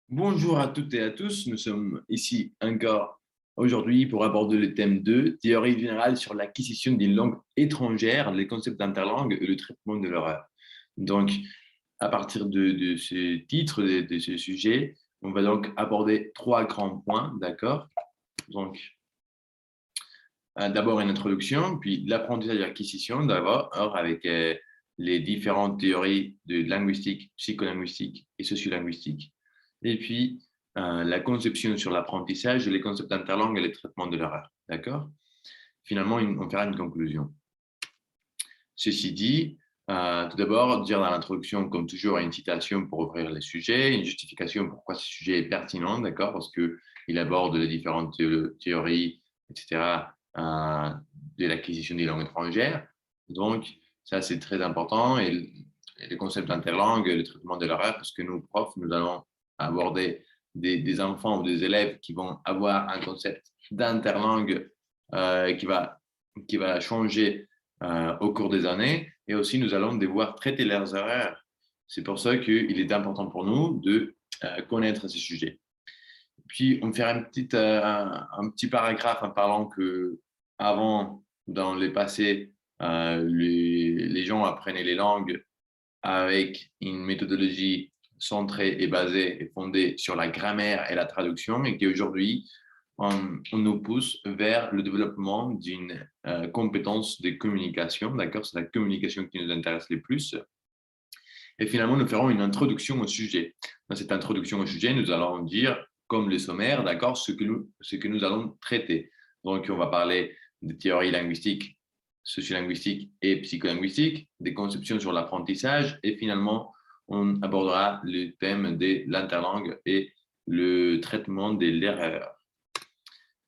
Bonjour à toutes et à tous, nous sommes ici encore aujourd'hui pour aborder le thème 2, théorie générale sur l'acquisition d'une langue étrangère, les concepts d'interlangue et le traitement de l'erreur. Donc, à partir de ce titre, de ce sujet, on va donc aborder trois grands points, d'accord? Donc, d'abord une introduction, puis l'apprentissage et l'acquisition, d'abord avec les différentes théories de linguistique, psycholinguistique et sociolinguistique. Et puis, la conception sur l'apprentissage, les concepts d'interlangue et les traitements de l'erreur. D'accord? Finalement, on fera une conclusion. Ceci dit, tout d'abord, dire dans l'introduction, comme toujours, une citation pour ouvrir les sujets, une justification pourquoi ce sujet est pertinent, d'accord? Parce qu'il aborde les différentes théories, etc., de l'acquisition des langues étrangères. Donc, ça, c'est très important. Et les concepts d'interlangue, le traitement de l'erreur, parce que nous, profs, nous allons aborder des enfants ou des élèves qui vont avoir un concept d'interlangue qui va changer au cours des années. Et aussi, nous allons devoir traiter leurs erreurs. C'est pour ça qu'il est important pour nous de connaître ces sujets. Puis, on fera un petit paragraphe en parlant que avant, dans le passé, les gens apprenaient les langues avec une méthodologie centrée et basée et fondée sur la grammaire et la traduction, et qu'aujourd'hui, on nous pousse vers le développement d'une compétence de communication. D'accord? C'est la communication qui nous intéresse le plus. Et finalement, nous ferons une introduction au sujet. Dans cette introduction au sujet, nous allons dire, comme le sommaire, d'accord, ce que nous allons traiter. Donc, on va parler des théories linguistiques, sociolinguistiques et psycholinguistiques, des conceptions sur l'apprentissage, et finalement, on abordera le thème de l'interlangue et le traitement de l'erreur.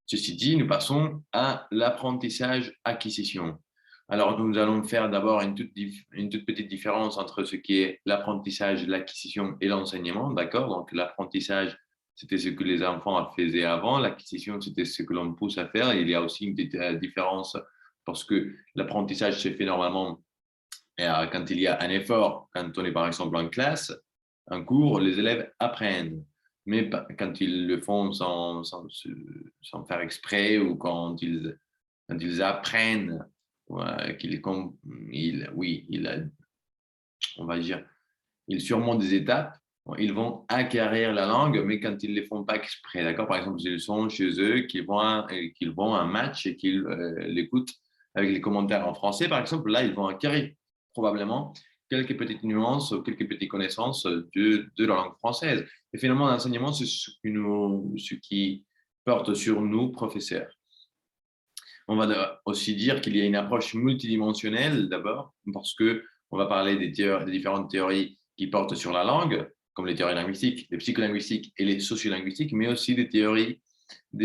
Ceci dit, nous passons à l'apprentissage-acquisition. Alors, nous allons faire d'abord une toute petite différence entre ce qui est l'apprentissage, l'acquisition et l'enseignement, d'accord? Donc, l'apprentissage, c'était ce que les enfants faisaient avant, l'acquisition, c'était ce que l'on pousse à faire. Il y a aussi une différence parce que l'apprentissage se fait normalement quand il y a un effort, quand on est par exemple en classe, un cours, les élèves apprennent. Mais quand ils le font sans faire exprès ou quand ils apprennent, on va dire, ils surmontent des étapes, ils vont acquérir la langue, mais quand ils ne les font pas exprès, d'accord? Par exemple, s'ils sont chez eux, qu'ils vont à un match et qu'ils l'écoutent avec les commentaires en français, par exemple, là, ils vont acquérir probablement quelques petites nuances, quelques petites connaissances de la langue française. Et finalement, l'enseignement, c'est ce qui porte sur nous, professeurs. On va aussi dire qu'il y a une approche multidimensionnelle d'abord, parce qu'on va parler des différentes théories qui portent sur la langue, comme les théories linguistiques, les psycholinguistiques et les sociolinguistiques, mais aussi des théories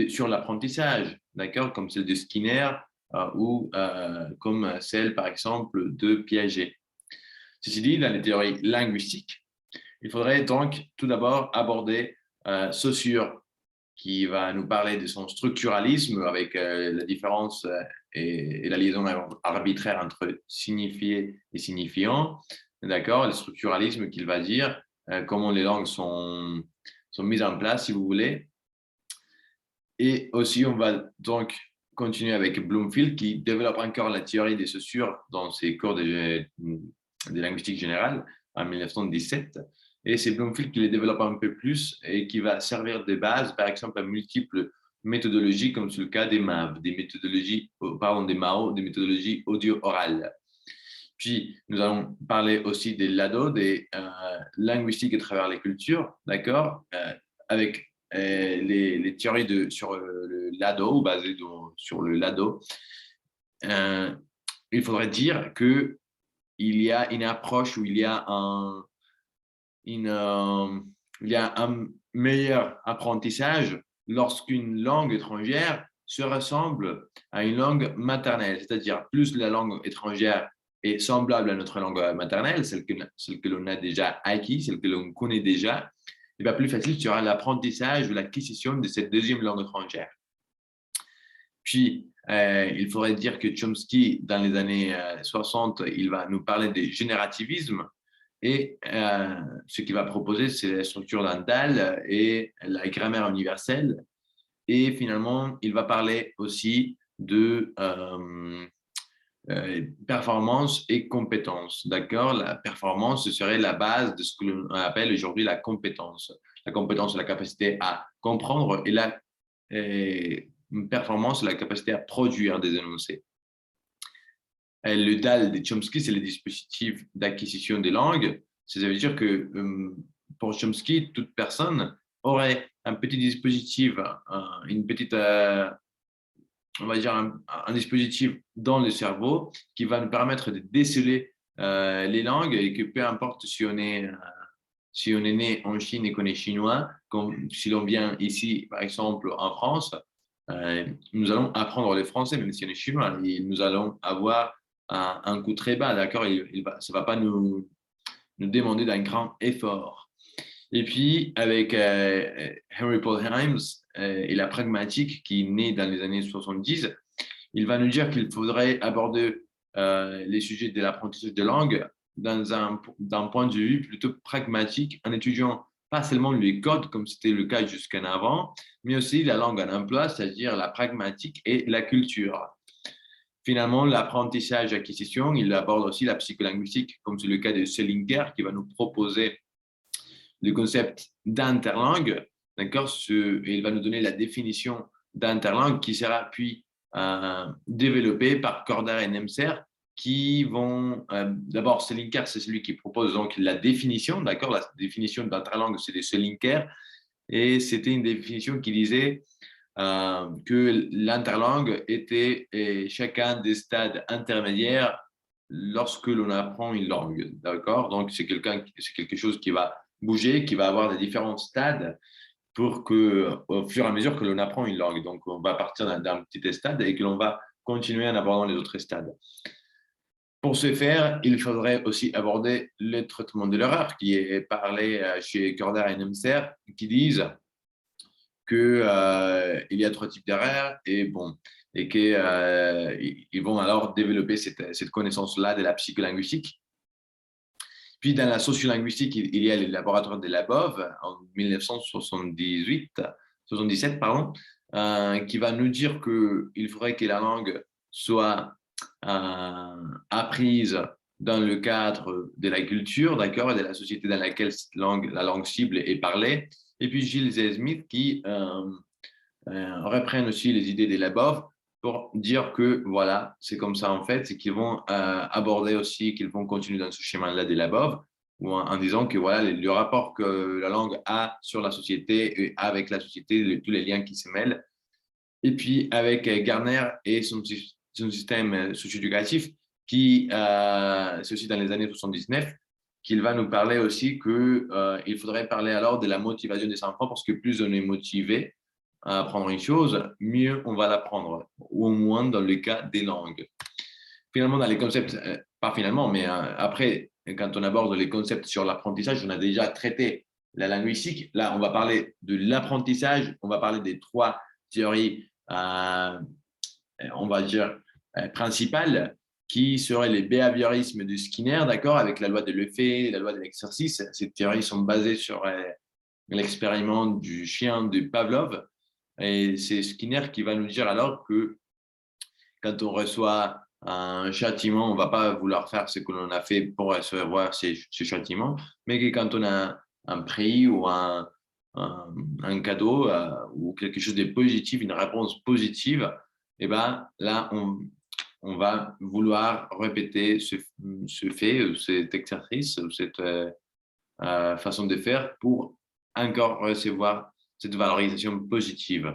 sur l'apprentissage, d'accord, comme celle de Skinner ou comme celle, par exemple, de Piaget. Ceci dit, dans les théories linguistiques, il faudrait donc tout d'abord aborder Saussure, qui va nous parler de son structuralisme avec la différence et la liaison arbitraire entre signifié et signifiant. D'accord? Le structuralisme qu'il va dire, comment les langues sont mises en place, si vous voulez. Et aussi, on va donc continuer avec Bloomfield, qui développe encore la théorie des Saussure dans ses cours de linguistique générale en 1917. Et c'est Bloomfield qui les développe un peu plus et qui va servir de base, par exemple, à multiples méthodologies, comme c'est le cas des MAV, des MAO, des méthodologies audio-orales. Puis, nous allons parler aussi des LADO, des linguistiques à travers les cultures, d'accord, avec les théories sur le LADO, basées sur le LADO. Il faudrait dire qu'il y a une approche où il y a un meilleur apprentissage lorsqu'une langue étrangère se ressemble à une langue maternelle, c'est-à-dire plus la langue étrangère est semblable à notre langue maternelle, celle que l'on a déjà acquis, celle que l'on connaît déjà, et bien plus facile sera l'apprentissage ou l'acquisition de cette deuxième langue étrangère. Puis, il faudrait dire que Chomsky, dans les années 60, il va nous parler de générativisme. Et ce qu'il va proposer, c'est la structure dentale et la grammaire universelle. Et finalement, il va parler aussi de performance et compétence. D'accord? La performance, ce serait la base de ce que l'on appelle aujourd'hui la compétence. La compétence, c'est la capacité à comprendre et la performance, c'est la capacité à produire des énoncés. Le DAL de Chomsky, c'est le dispositif d'acquisition des langues. Ça veut dire que pour Chomsky, toute personne aurait un petit dispositif, une petite, on va dire un dispositif dans le cerveau qui va nous permettre de déceler les langues et que peu importe si on est né en Chine et qu'on est chinois, comme si l'on vient ici, par exemple, en France, nous allons apprendre le français, même si on est chinois, et nous allons avoir un coût très bas, d'accord? Ça ne va pas nous demander d'un grand effort. Et puis, avec Henry Paul Himes et la pragmatique qui est née dans les années 70, il va nous dire qu'il faudrait aborder les sujets de l'apprentissage de langue d'un point de vue plutôt pragmatique, en étudiant pas seulement les codes, comme c'était le cas jusqu'en avant, mais aussi la langue en emploi, c'est-à-dire la pragmatique et la culture. Finalement, l'apprentissage acquisition, il aborde aussi la psycholinguistique, comme c'est le cas de Selinger, qui va nous proposer le concept d'interlangue, d'accord? Il va nous donner la définition d'interlangue qui sera puis développée par Corder et Nemser, qui vont d'abord Selinker, c'est celui qui propose donc la définition, d'accord? La définition d'interlangue, c'est de Selinker, et c'était une définition qui disait que l'interlangue était chacun des stades intermédiaires lorsque l'on apprend une langue, d'accord? Donc c'est quelque chose qui va bouger, qui va avoir des différents stades pour que, au fur et à mesure que l'on apprend une langue. Donc on va partir d'un petit stade et que l'on va continuer en abordant les autres stades. Pour ce faire, il faudrait aussi aborder le traitement de l'erreur qui est parlé chez Corder et Nemser, qui disent qu'il y a 3 types d'erreurs et qu'ils vont alors développer cette connaissance-là de la psycholinguistique. Puis dans la sociolinguistique, il y a le laboratoire de Labov en 1977, qui va nous dire qu'il faudrait que la langue soit apprise dans le cadre de la culture, d'accord, et de la société dans laquelle la langue cible est parlée. Et puis Gilles et Smith qui reprennent aussi les idées des Labov pour dire que voilà, c'est comme ça en fait, c'est qu'ils vont aborder aussi, qu'ils vont continuer dans ce schéma-là des Labov, en disant que voilà, le rapport que la langue a sur la société et avec la société, tous les liens qui se mêlent. Et puis avec Gardner et son système socio-éducatif, qui, c'est aussi dans les années 79, qu'il va nous parler aussi qu'il faudrait parler alors de la motivation des enfants, parce que plus on est motivé à apprendre une chose, mieux on va l'apprendre, ou au moins dans le cas des langues. Finalement, dans les concepts, pas finalement, mais après, quand on aborde les concepts sur l'apprentissage, on a déjà traité la linguistique. Là, on va parler de l'apprentissage, on va parler des 3 théories, on va dire, principales, qui seraient les behaviorismes de Skinner, d'accord, avec la loi de l'effet, la loi de l'exercice. Ces théories sont basées sur l'expériment du chien de Pavlov. Et c'est Skinner qui va nous dire alors que quand on reçoit un châtiment, on ne va pas vouloir faire ce que l'on a fait pour recevoir ce châtiment, mais que quand on a un prix ou un cadeau ou quelque chose de positif, une réponse positive, et ben là, on va vouloir répéter ce fait, cet exercice, cette façon de faire pour encore recevoir cette valorisation positive.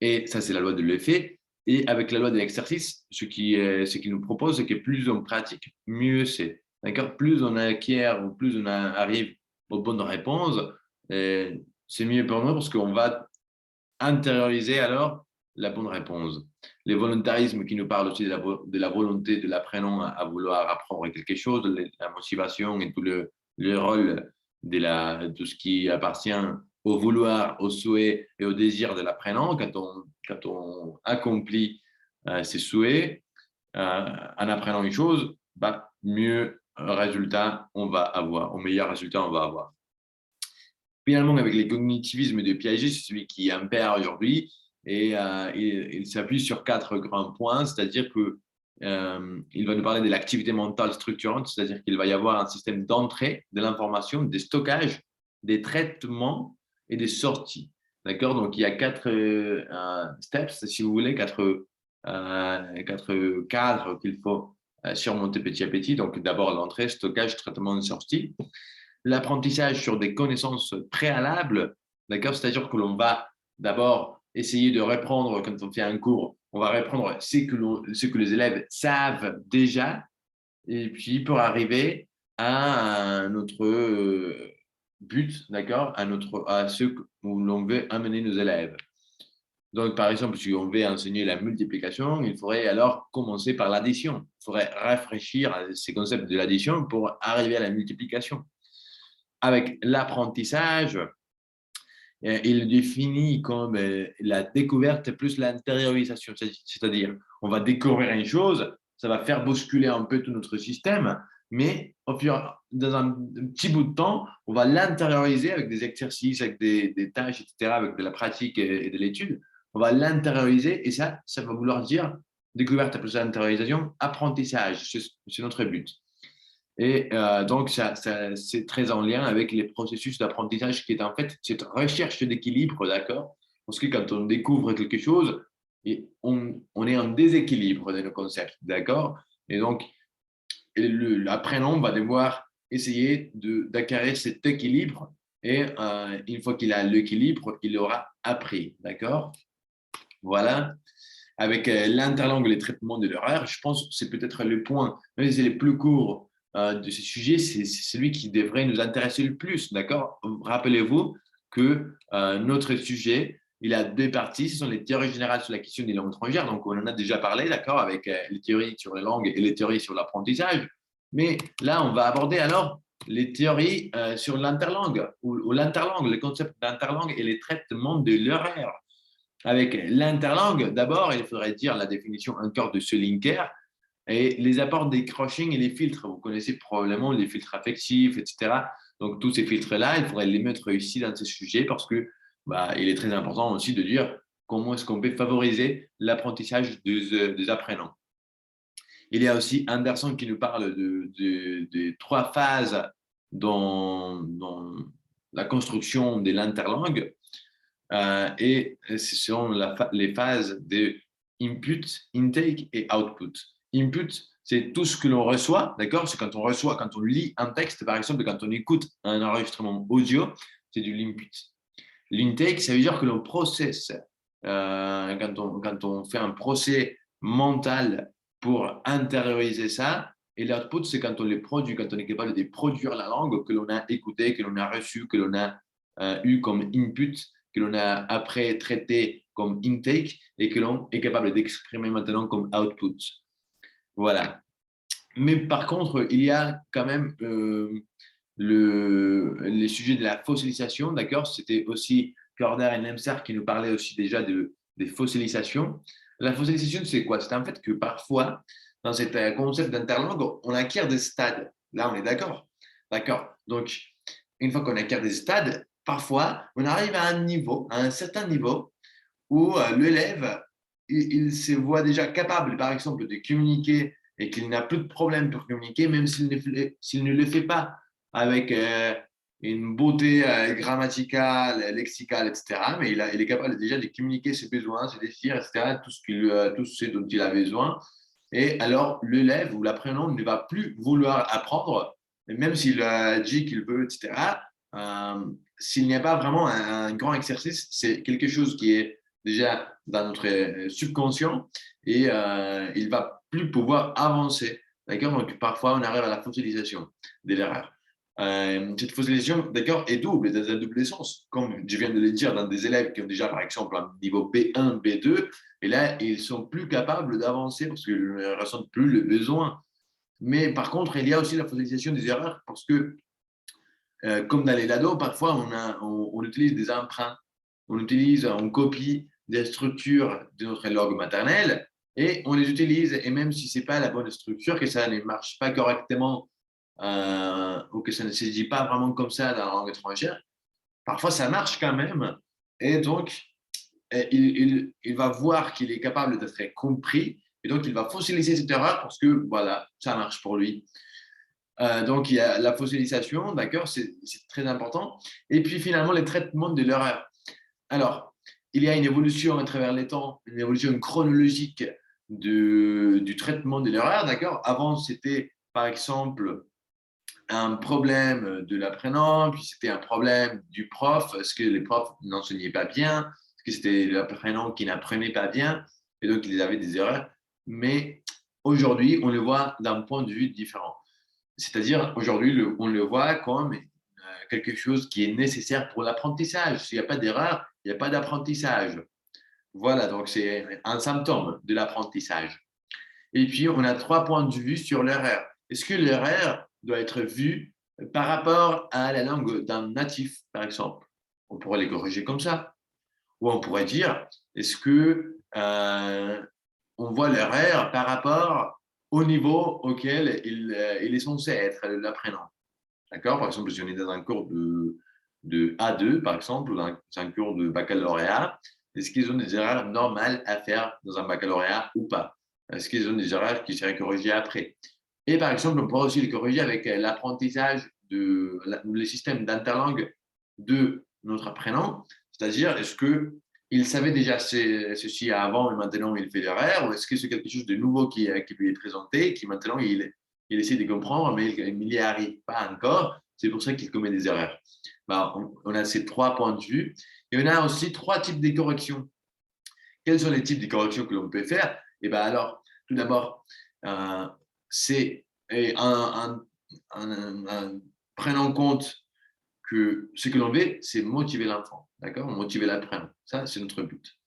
Et ça, c'est la loi de l'effet. Et avec la loi de l'exercice, ce qu'il nous propose, c'est que plus on pratique, mieux c'est. D'accord? Plus on acquiert ou plus on arrive aux bonnes réponses, c'est mieux pour nous parce qu'on va intérioriser alors la bonne réponse. Le volontarisme qui nous parle aussi de la volonté de l'apprenant à vouloir apprendre quelque chose, la motivation et tout le rôle de tout ce qui appartient au vouloir, au souhait et au désir de l'apprenant. Quand on accomplit ses souhaits en apprenant une chose, bah, mieux résultat on va avoir, au meilleur résultat on va avoir. Finalement, avec les cognitivismes de Piaget, c'est celui qui impère aujourd'hui et il s'appuie sur 4 grands points, c'est-à-dire que il va nous parler de l'activité mentale structurante, c'est-à-dire qu'il va y avoir un système d'entrée de l'information, des stockages, des traitements et des sorties. D'accord? Donc, il y a 4 steps, si vous voulez, 4 cadres qu'il faut surmonter petit à petit. Donc, d'abord l'entrée, stockage, traitement et sortie. L'apprentissage sur des connaissances préalables, d'accord? C'est-à-dire que l'on va d'abord essayer de reprendre, quand on fait un cours, on va reprendre ce que les élèves savent déjà, et puis pour arriver à notre but, d'accord? À ce où l'on veut amener nos élèves. Donc, par exemple, si on veut enseigner la multiplication, il faudrait alors commencer par l'addition. Il faudrait réfléchir à ces concepts de l'addition pour arriver à la multiplication. Avec l'apprentissage, il définit comme la découverte plus l'intériorisation, c'est-à-dire on va découvrir une chose, ça va faire bousculer un peu tout notre système, mais dans un petit bout de temps, on va l'intérioriser avec des exercices, avec des tâches, etc., avec de la pratique et de l'étude. On va l'intérioriser et ça va vouloir dire découverte plus l'intériorisation, apprentissage, c'est notre but. Et donc, c'est très en lien avec les processus d'apprentissage qui est en fait cette recherche d'équilibre, d'accord? Parce que quand on découvre quelque chose, on est en déséquilibre de nos concepts, d'accord? Et donc, l'apprenant va devoir essayer d'acquérir cet équilibre et une fois qu'il a l'équilibre, il aura appris, d'accord? Voilà. Avec l'interlangue et les traitements de l'horaire, je pense que c'est peut-être le point, même si c'est le plus court de ce sujet, c'est celui qui devrait nous intéresser le plus, d'accord? Rappelez-vous que notre sujet, il a 2 parties, ce sont les théories générales sur la question des langues étrangères, donc on en a déjà parlé, d'accord, avec les théories sur les langues et les théories sur l'apprentissage, mais là, on va aborder alors les théories sur l'interlangue, ou l'interlangue, le concept d'interlangue et les traitements de l'horaire. Avec l'interlangue, d'abord, il faudrait dire la définition encore de ce linker et les apports des crossings et les filtres. Vous connaissez probablement les filtres affectifs, etc. Donc, tous ces filtres-là, il faudrait les mettre ici dans ces sujets parce que il est très important aussi de dire comment est-ce qu'on peut favoriser l'apprentissage des apprenants. Il y a aussi Anderson qui nous parle de 3 phases dans la construction de l'interlangue. Et ce sont les phases de input, intake et output. Input, c'est tout ce que l'on reçoit, d'accord? C'est quand on reçoit, quand on lit un texte, par exemple, quand on écoute un enregistrement audio, c'est du l'input. L'intake, ça veut dire que l'on processe. Quand on fait un procès mental pour intérioriser ça, et l'output, c'est quand on les produit, quand on est capable de produire la langue que l'on a écoutée, que l'on a reçue, que l'on a eu comme input, que l'on a après traité comme intake et que l'on est capable d'exprimer maintenant comme output. Voilà. Mais par contre, il y a quand même les sujets de la fossilisation, d'accord? C'était aussi Corder et Nemser qui nous parlaient aussi déjà des fossilisations. La fossilisation, c'est quoi? C'est en fait que parfois, dans ce concept d'interlangue, on acquiert des stades. Là, on est d'accord. D'accord. Donc, une fois qu'on acquiert des stades, parfois, on arrive à un niveau, à un certain niveau, où l'élève, il se voit déjà capable, par exemple, de communiquer et qu'il n'a plus de problème pour communiquer, même s'il ne le fait pas avec une beauté grammaticale, lexicale, etc. Mais il est capable déjà de communiquer ses besoins, ses désirs, etc., tout ce dont il a besoin. Et alors, l'élève ou l'apprenant ne va plus vouloir apprendre, même s'il a dit qu'il veut, etc. S'il n'y a pas vraiment un grand exercice, c'est quelque chose qui est déjà dans notre subconscient et il va plus pouvoir avancer. D'accord? Donc, parfois, on arrive à la fossilisation de l'erreur. Cette fossilisation, d'accord, est double, dans un double sens. Comme je viens de le dire, dans des élèves qui ont déjà, par exemple, un niveau B1, B2, et là, ils sont plus capables d'avancer parce qu'ils ne ressentent plus le besoin. Mais par contre, il y a aussi la fossilisation des erreurs parce que, comme dans les LADO, parfois, on utilise des emprunts, on copie des structures de notre langue maternelle et on les utilise. Et même si ce n'est pas la bonne structure, que ça ne marche pas correctement ou que ça ne se dit pas vraiment comme ça dans la langue étrangère, parfois ça marche quand même. Et donc, il va voir qu'il est capable d'être compris. Et donc, il va fossiliser cette erreur parce que, voilà, ça marche pour lui. Donc, il y a la fossilisation, d'accord, c'est très important. Et puis, finalement, les traitements de l'erreur. Alors, il y a une évolution à travers les temps, une évolution chronologique du traitement de l'erreur, d'accord. Avant, c'était, par exemple, un problème de l'apprenant, puis c'était un problème du prof, est-ce que les profs n'enseignaient pas bien, est-ce que c'était l'apprenant qui n'apprenait pas bien, et donc ils avaient des erreurs. Mais aujourd'hui, on le voit d'un point de vue différent. C'est-à-dire, aujourd'hui, on le voit comme quelque chose qui est nécessaire pour l'apprentissage. S'il n'y a pas d'erreur, il n'y a pas d'apprentissage. Voilà, donc c'est un symptôme de l'apprentissage. Et puis, on a 3 points de vue sur l'erreur. Est-ce que l'erreur doit être vue par rapport à la langue d'un natif, par exemple? On pourrait les corriger comme ça. Ou on pourrait dire, est-ce que on voit l'erreur par rapport au niveau auquel il est censé être, l'apprenant? D'accord? Par exemple, si on est dans un cours de A2, par exemple, ou dans un cours de baccalauréat, est-ce qu'ils ont des erreurs normales à faire dans un baccalauréat ou pas? Est-ce qu'ils ont des erreurs qui seraient corrigées après? Et par exemple, on pourrait aussi les corriger avec l'apprentissage le système d'interlangue de notre apprenant. C'est-à-dire, est-ce qu'il savait déjà ceci avant et maintenant il fait l'erreur, ou est-ce que c'est quelque chose de nouveau qui lui est présenté et qui maintenant il essaie de comprendre, mais il n'y arrive pas encore. C'est pour ça qu'il commet des erreurs. Ben, on a ces 3 points de vue. Et on a aussi 3 types de corrections. Quels sont les types de corrections que l'on peut faire? Et ben alors, tout d'abord, c'est en prenant en compte que ce que l'on veut, c'est motiver l'enfant, d'accord? Motiver l'apprenant. Ça, c'est notre but.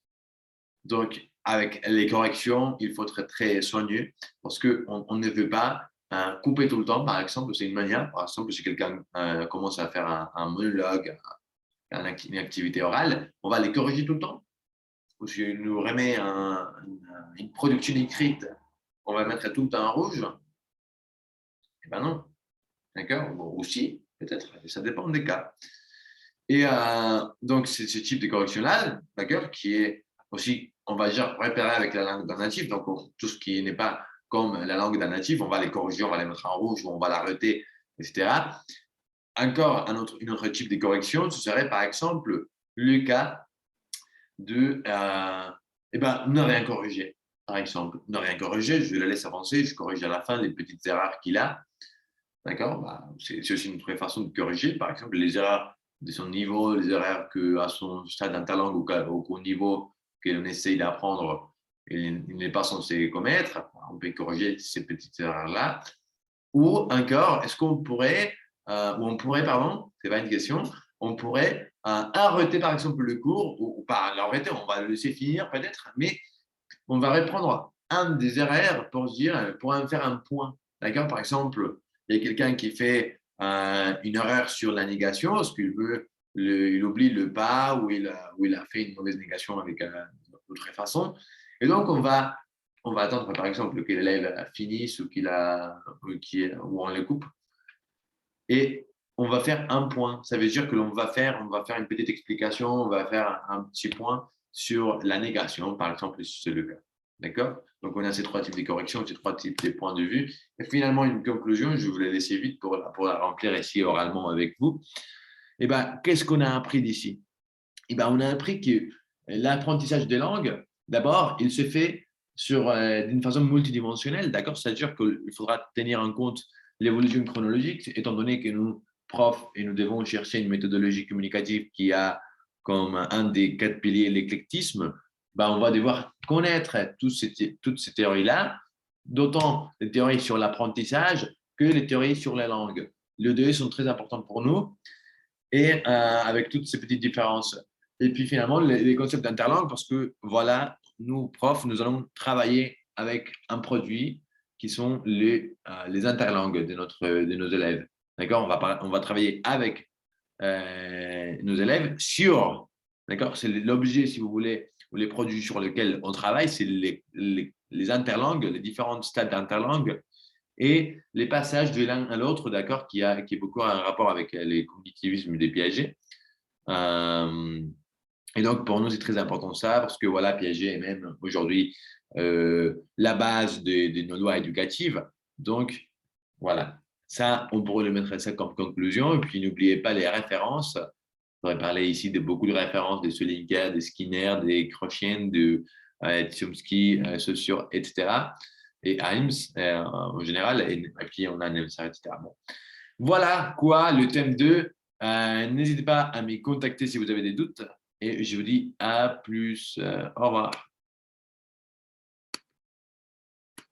Donc, avec les corrections, il faut être très soigneux parce qu'on ne veut pas couper tout le temps, par exemple. C'est une manière, par exemple, si quelqu'un commence à faire un monologue, une activité orale, on va les corriger tout le temps. Ou si on nous remet une production écrite, on va mettre tout le temps en rouge. Eh ben non, d'accord? Bon, aussi, peut-être, ça dépend des cas. Et donc, c'est ce type de correction-là, d'accord, qui est aussi, on va dire, repéré avec la langue d'un natif. Donc, tout ce qui n'est pas comme la langue d'un natif, on va les corriger, on va les mettre en rouge, ou on va l'arrêter, etc. Encore une autre type de correction, ce serait par exemple le cas de ne rien corriger. Par exemple, ne rien corriger, je le laisse avancer, je corrige à la fin les petites erreurs qu'il a. D'accord? C'est aussi une autre façon de corriger, par exemple, les erreurs de son niveau, les erreurs à son stade d'interlangue ou au niveau que l'on essaye d'apprendre, il n'est pas censé commettre. On peut corriger ces petites erreurs-là. Ou encore, est-ce qu'on pourrait, pardon, c'est pas une question, on pourrait arrêter par exemple le cours, ou pas l'arrêter, on va le laisser finir peut-être, mais on va reprendre un des erreurs pour se dire, pour en faire un point. D'accord? Par exemple, il y a quelqu'un qui fait une erreur sur la négation, parce qu'il veut, il oublie le pas, ou il a fait une mauvaise négation avec d'autres façons. Et donc, on va attendre, par exemple, que l'élève finisse ou on le coupe. Et on va faire un point. Ça veut dire que on va faire une petite explication, on va faire un petit point sur la négation, par exemple, si c'est le cas. D'accord? Donc, on a ces 3 types de corrections, ces 3 types de points de vue. Et finalement, une conclusion, je vais la laisser vite pour la remplir ici oralement avec vous. Eh ben, qu'est-ce qu'on a appris d'ici? Eh ben, on a appris que l'apprentissage des langues, d'abord, il se fait d'une façon multidimensionnelle, d'accord? C'est-à-dire qu'il faudra tenir en compte l'évolution chronologique, étant donné que nous, profs, et nous devons chercher une méthodologie communicative qui a comme un des 4 piliers l'éclectisme, ben, on va devoir connaître toutes ces théories-là, d'autant les théories sur l'apprentissage que les théories sur la langue. Les deux sont très importantes pour nous et avec toutes ces petites différences. Et puis finalement, les concepts d'interlangue, parce que voilà, nous, profs, nous allons travailler avec un produit qui sont les interlangues de nos élèves. D'accord? On va travailler avec nos élèves sur, d'accord? C'est l'objet, si vous voulez, ou les produits sur lesquels on travaille, c'est les interlangues, les différents stades d'interlangue et les passages de l'un à l'autre, d'accord, qui est beaucoup en rapport avec les cognitivismes des Piaget. Et donc, pour nous, c'est très important ça, parce que voilà, Piaget est même aujourd'hui la base de nos lois éducatives. Donc, voilà, ça, on pourrait le mettre ça comme conclusion. Et puis, n'oubliez pas les références. On pourrait parler ici de beaucoup de références de Selinker, de Skinner, des Kroshen, de Chomsky, Saussure, etc. Et Himes en général. Et puis, on a Nemtsov, etc. Bon. Voilà quoi, le thème 2. N'hésitez pas à me contacter si vous avez des doutes. Et je vous dis à plus. Au revoir.